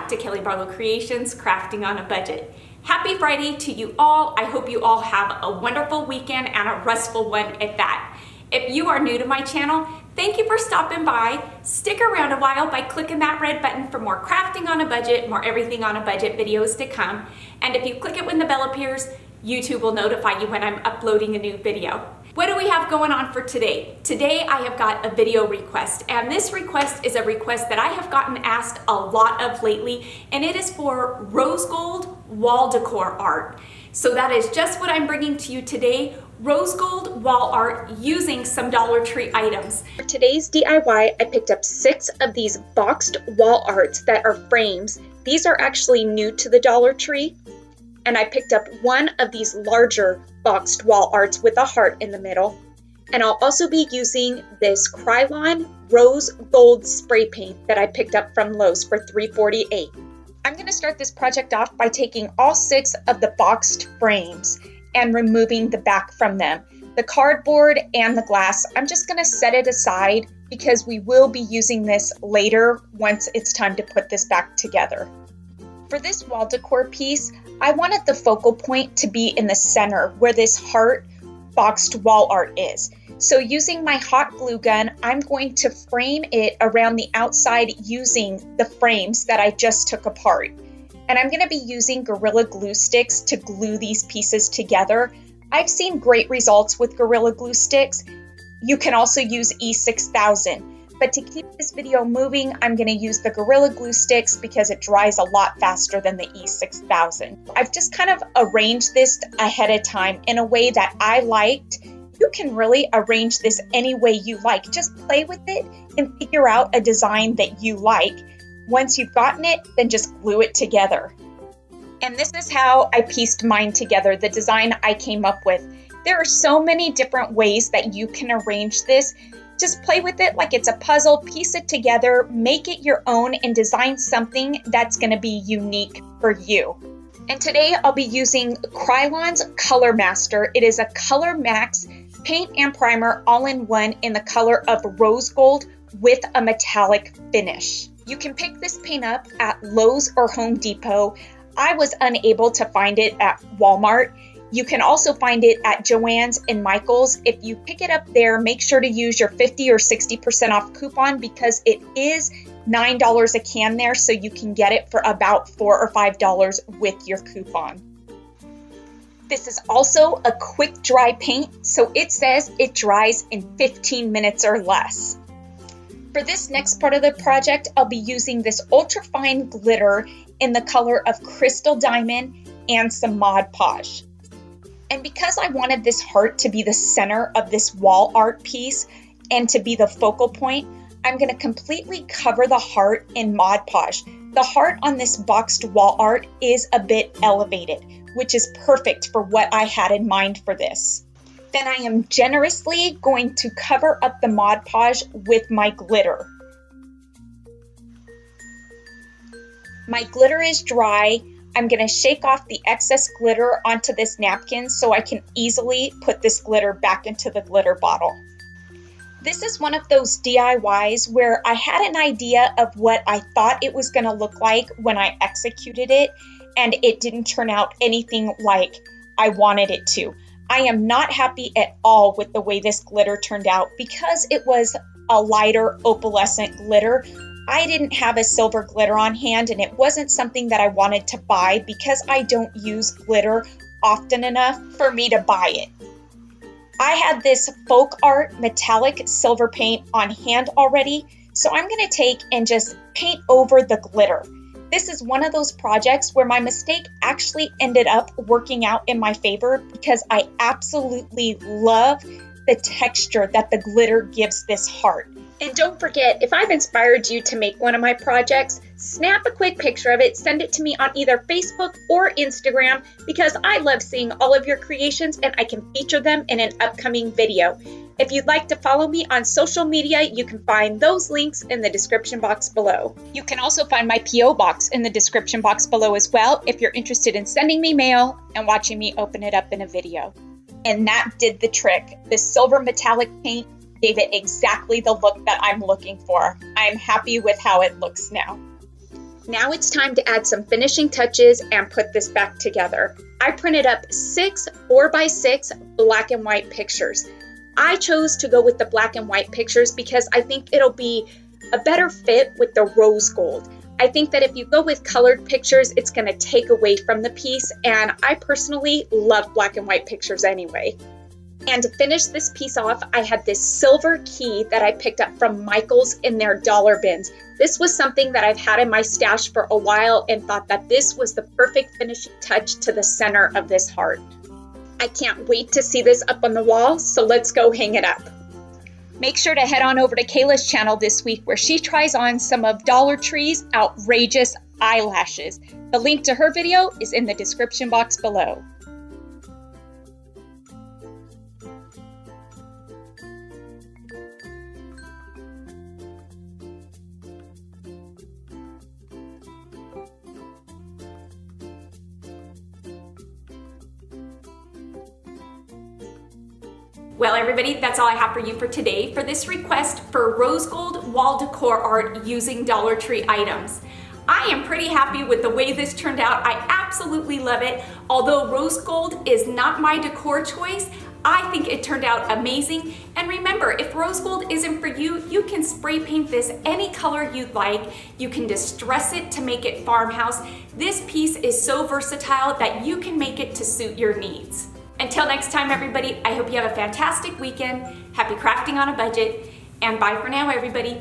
back to Kelly Barlow Creations, Crafting on a Budget. Happy Friday to you all. I hope you all have a wonderful weekend and a restful one at that. If you are new to my channel, thank you for stopping by. Stick around a while by clicking that red button for more crafting on a budget, more everything on a budget videos to come. And if you click it when the bell appears, YouTube will notify you when I'm uploading a new video. What do we have going on for today? Today I have got a video request, and this request is a request that I have gotten asked a lot of lately, and it is for rose gold wall decor art. So that is just what I'm bringing to you today, rose gold wall art using some Dollar Tree items. For today's DIY, I picked up 6 of these boxed wall arts that are frames. These are actually new to the Dollar Tree. And I picked up 1 of these larger boxed wall arts with a heart in the middle. And I'll also be using this Krylon rose gold spray paint that I picked up from Lowe's for $3.48. I'm going to start this project off by taking all 6 of the boxed frames and removing the back from them. The cardboard and the glass, I'm just going to set it aside because we will be using this later once it's time to put this back together. For this wall decor piece, I wanted the focal point to be in the center where this heart boxed wall art is. So using my hot glue gun, I'm going to frame it around the outside using the frames that I just took apart. And I'm going to be using Gorilla Glue sticks to glue these pieces together. I've seen great results with Gorilla Glue sticks. You can also use E6000. But to keep this video moving, I'm going to use the Gorilla Glue sticks because it dries a lot faster than the E6000. I've just kind of arranged this ahead of time in a way that I liked. You can really arrange this any way you like. Just play with it and figure out a design that you like. Once you've gotten it, then just glue it together. And this is how I pieced mine together, the design I came up with. There are so many different ways that you can arrange this. Just play with it like it's a puzzle, piece it together, make it your own, and design something that's going to be unique for you. And today I'll be using Krylon's Color Master. It is a Color Max paint and primer all in one in the color of rose gold with a metallic finish. You can pick this paint up at Lowe's or Home Depot. I was unable to find it at Walmart. You can also find it at Joann's and Michael's. If you pick it up there, make sure to use your 50 or 60% off coupon because it is $9 a can there, so you can get it for about $4 or $5 with your coupon. This is also a quick dry paint, so it says it dries in 15 minutes or less. For this next part of the project, I'll be using this ultra fine glitter in the color of Crystal Diamond and some Mod Podge. And because I wanted this heart to be the center of this wall art piece and to be the focal point, I'm going to completely cover the heart in Mod Podge. The heart on this boxed wall art is a bit elevated, which is perfect for what I had in mind for this. Then I am generously going to cover up the Mod Podge with my glitter. My glitter is dry. I'm going to shake off the excess glitter onto this napkin so I can easily put this glitter back into the glitter bottle. This is one of those DIYs where I had an idea of what I thought it was going to look like when I executed it, and it didn't turn out anything like I wanted it to. I am not happy at all with the way this glitter turned out because it was a lighter opalescent glitter. I didn't have a silver glitter on hand, and it wasn't something that I wanted to buy because I don't use glitter often enough for me to buy it. I had this folk art metallic silver paint on hand already, so I'm going to take and just paint over the glitter. This is one of those projects where my mistake actually ended up working out in my favor because I absolutely love the texture that the glitter gives this heart. And don't forget, if I've inspired you to make one of my projects, snap a quick picture of it, send it to me on either Facebook or Instagram because I love seeing all of your creations and I can feature them in an upcoming video. If you'd like to follow me on social media, you can find those links in the description box below. You can also find my P.O. box in the description box below as well if you're interested in sending me mail and watching me open it up in a video. And that did the trick. This silver metallic paint gave it exactly the look that I'm looking for. I'm happy with how it looks now. Now it's time to add some finishing touches and put this back together. I printed up 6 4x6 black and white pictures. I chose to go with the black and white pictures because I think it'll be a better fit with the rose gold. I think that if you go with colored pictures, it's going to take away from the piece, and I personally love black and white pictures anyway. And to finish this piece off, I had this silver key that I picked up from Michael's in their dollar bins. This was something that I've had in my stash for a while and thought that this was the perfect finishing touch to the center of this heart. I can't wait to see this up on the wall, so let's go hang it up. Make sure to head on over to Kayla's channel this week where she tries on some of Dollar Tree's outrageous eyelashes. The link to her video is in the description box below. Well, everybody, that's all I have for you for today for this request for rose gold wall decor art using Dollar Tree items. I am pretty happy with the way this turned out. I absolutely love it. Although rose gold is not my decor choice, I think it turned out amazing. And remember, if rose gold isn't for you, you can spray paint this any color you'd like. You can distress it to make it farmhouse. This piece is so versatile that you can make it to suit your needs. Until next time, everybody, I hope you have a fantastic weekend. Happy crafting on a budget, and bye for now, everybody.